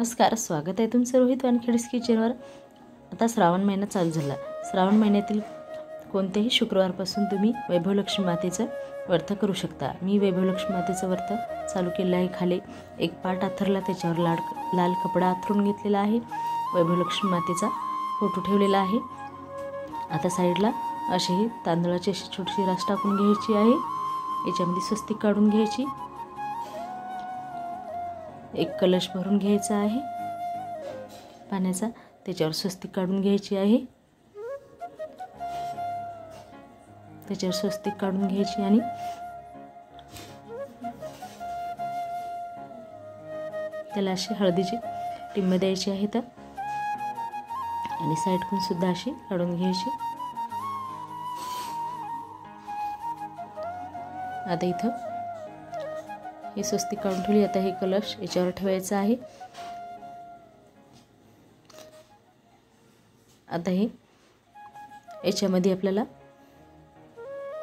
नमस्कार, स्वागत आहे तुमचं रोहित वानखेडेस किचनवर। आता श्रावण महिना चालू झाला। श्रावण महिन्यातील कोणत्याही शुक्रवारपासून तुम्ही वैभवलक्ष्मी मातेचं व्रत करू शकता। मी वैभवलक्ष्मी मातेचं व्रत चालू केलं आहे। खाली एक पाट आथरला, त्याच्यावर लाल कपडा आथरून घेतलेला आहे। वैभवलक्ष्मी मातेचा फोटो ठेवलेला आहे। आता साईडला अशी तांदळाची अशी छोटीशी रास टाकून घ्यायची आहे। याच्यामध्ये स्वस्तिक काढून घ्यायची। एक कलश भरून घ्यायचा आहे पाण्याचा, त्याच्यावर स्वस्तिक काढून घ्यायची आहे। त्याच्यावर स्वस्तिक काढून घ्यायची आणि त्याला अशी हळदीची टिंब द्यायची आहे तर आणि साईडकडून सुद्धा अशी काढून घ्यायची। आता इथं हे स्वस्तिक काढून ठेवली। आता हे कलश याच्यावर ठेवायचा आहे। आता हे याच्यामध्ये आपल्याला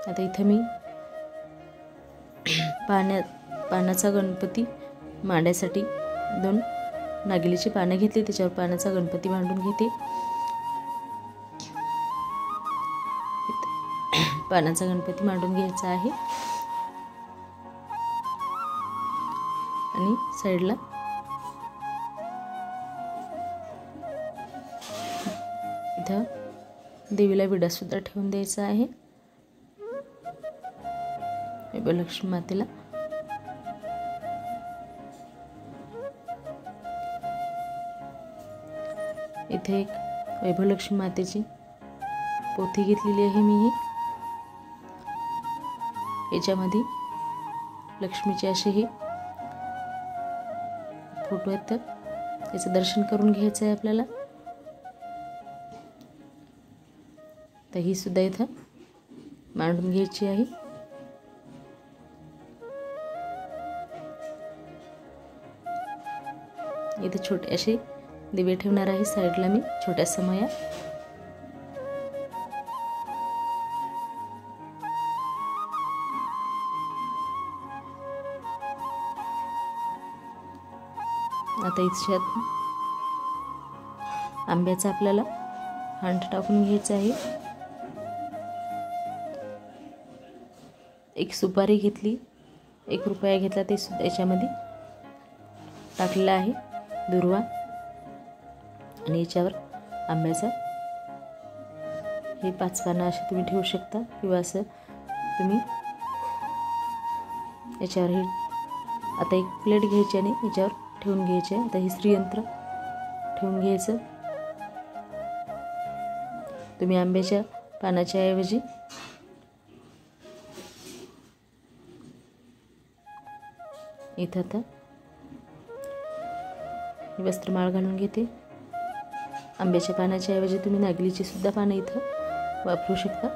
आता इथं मी पानाचा गणपती मांडायसाठी 2 नागिलीची पानं घेतली, त्याच्यावर पानाचा गणपती मांडून घेते। पानाचा गणपती मांडून घ्यायचा आहे आणि साईडला इथं देवीला विडा सुद्धा ठेवून द्यायचा आहे। वैभवलक्ष्मी मातेला इथे एक वैभवलक्ष्मी मातेची पोथी घेतलेली आहे मी। याच्यामध्ये लक्ष्मीचे असे हे फोटो आहेत, तर त्याचं दर्शन करून घ्यायचं आहे आपल्याला। तर ही सुद्धा इथं मांडून घ्यायची आहे। इथे छोटे असे दिवे ठेवणार आहे साईडला मी, छोट्या समया। आता इथच्यात आंब्याचा आपल्याला हांड टाकून घ्यायचा आहे। एक सुपारी घेतली, 1 रुपया घेतला, ते सुद्धा याच्यामध्ये टाकलेला आहे दुर्वा। आणि याच्यावर आंब्याचा हे 5 पानं अशी तुम्ही ठेवू शकता, किंवा असं तुम्ही याच्यावर हे आता एक प्लेट घ्यायची आणि याच्यावर ठेवून घ्यायचे। आता हे श्रीयंत्र ठेवून घ्यायचं। तुम्ही आंब्याच्या पानाच्या ऐवजी इथं आता ही वस्त्रमाळ घालून घेते। आंब्याच्या पानाच्या ऐवजी तुम्ही नागलीची सुद्धा पानं इथं वापरू शकता।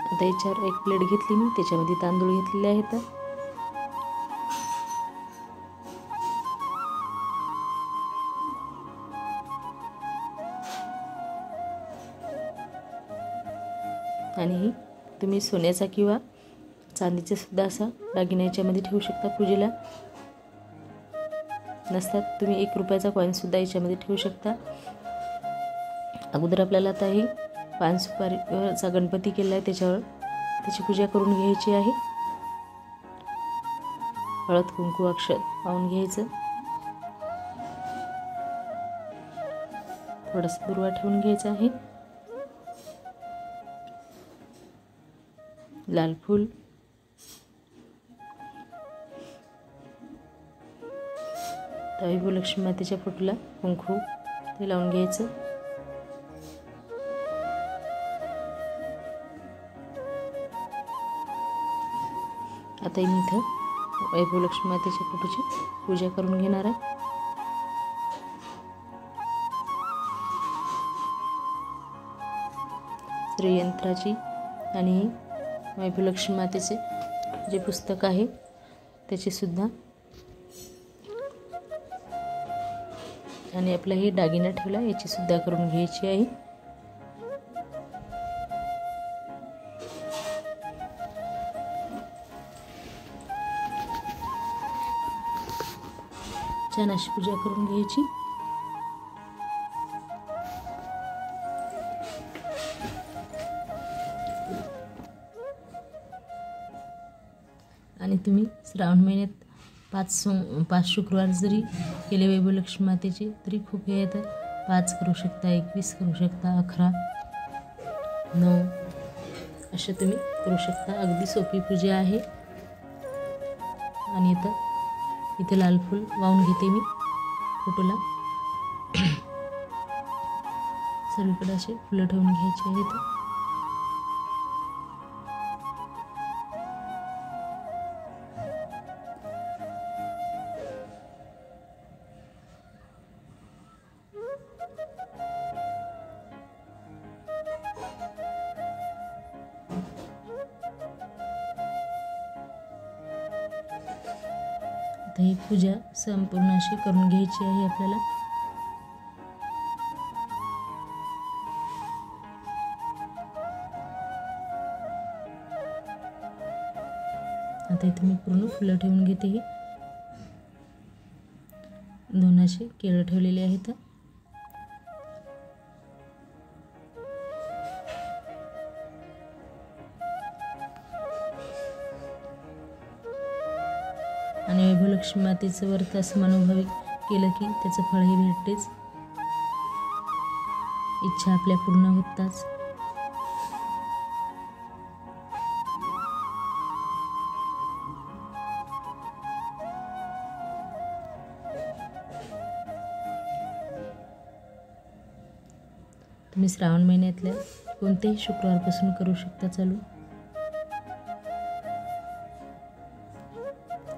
आता याच्यावर एक प्लेट घेतली मी, त्याच्यामध्ये तांदूळ घेतलेले आहेत। आणि ही तुम्ही सोन्याचा किंवा चांदीचा सुद्धा असा दागिना याच्यामध्ये ठेवू शकता। पूजेला नसतात तुम्ही 1 रुपयाचा कॉईन सुद्धा याच्यामध्ये ठेवू शकता। अगोदर आपल्याला आता ही 5 सुपारीचा गणपती केला आहे, त्याच्यावर त्याची पूजा करून घ्यायची आहे। हळद कुंकू अक्षत वाहून घ्यायचं। थोडासा दुर्वा ठेवून घ्यायचा आहे। लाल फूल, वैभवलक्ष्मी मातेच्या फोटोला कुंकू ते लावून घ्यायचं। आता मी इथं वैभवलक्ष्मी मातेच्या फोटोची पूजा करून घेणार आहे। श्रीयंत्राची आणि वैभवलक्ष्मी मातेचे जे पुस्तक आहे त्याचे सुद्धा, आणि आपला हे दागिना ठेवला याची सुद्धा करून घ्यायची आहे। छान अशी पूजा करून घ्यायची. आणि तुम्ही श्रावण महिन्यात 5 शुक्रवार जरी केले वैभवलक्ष्मी मातेचे तरी खूप हे येतं. 5 करू शकता, 21 करू शकता, 11, 9 असे तुम्ही करू शकता. अगदी सोपी पूजा आहे. आणि इथे लाल फूल वाहून घेते मी फोटोला. सर्वीकडे असे फुलं ठेवून घ्यायचे आहेत. आता ही पूजा संपूर्ण अशी करून घ्यायची आहे आपल्याला. आता इथे मी पूर्ण फुलं ठेवून घेते. 2 असे केळं ठेवलेले आहेत. आणि वैभवलक्ष्मी मातेचं व्रत असं मनोभावी केलं की त्याचं फळही भेटतेच. इच्छा आपल्या पूर्ण होताच. तुम्ही श्रावण महिन्यातल्या कोणत्याही शुक्रवारपासून करू शकता चालू.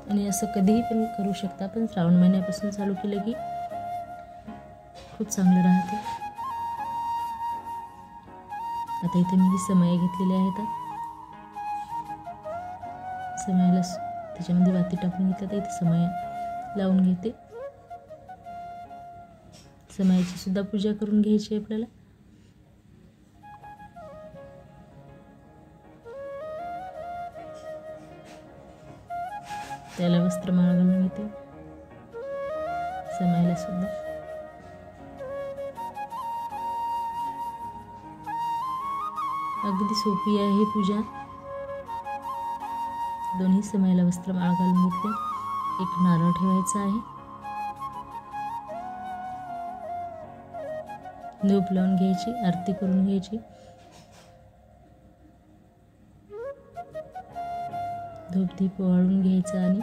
आणि असं कधीही पण करू शकता, पण श्रावण महिन्यापासून चालू केलं की खूप चांगलं राहते. आता इथे मी समया घेतलेल्या आहेत. समयाला त्याच्यामध्ये वाती टाकून घेतलं तर इथे समया लावून घेते. समयाची सुद्धा पूजा करून घ्यायची आहे आपल्याला. त्याला वस्त्रमाळा घालून घेते. समयाला सुद्धा अगदी सोपी आहे पूजा. दोन्ही समयाला वस्त्रमाळा घालून घेतले. एक नारळ ठेवायचा आहे. धूप लावून घ्यायची, आरती करून घ्यायची. धूप दीप वाळून घ्यायचा आणि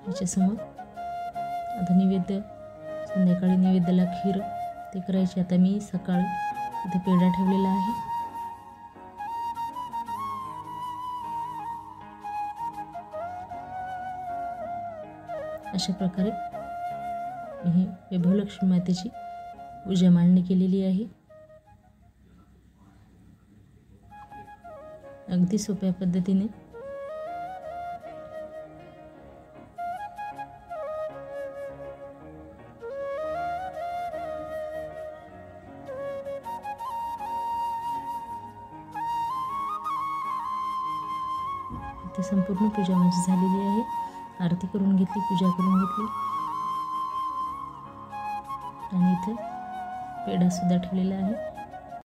याच्यासमोर आता नैवेद्य, संध्याकाळी नैवेद्याला खीर ते करायची. आता मी सकाळी इथे पेढा ठेवलेला आहे. अशा प्रकारे मी वैभवलक्ष्मी मातेची पूजा मांडणी केलेली आहे. अगदी सोप्या पद्धतीने. इथे संपूर्ण पूजा माझी झालेली आहे. आरती करून घेतली, पूजा करून घेतली आणि इथे पेढा सुद्धा ठेवलेला आहे.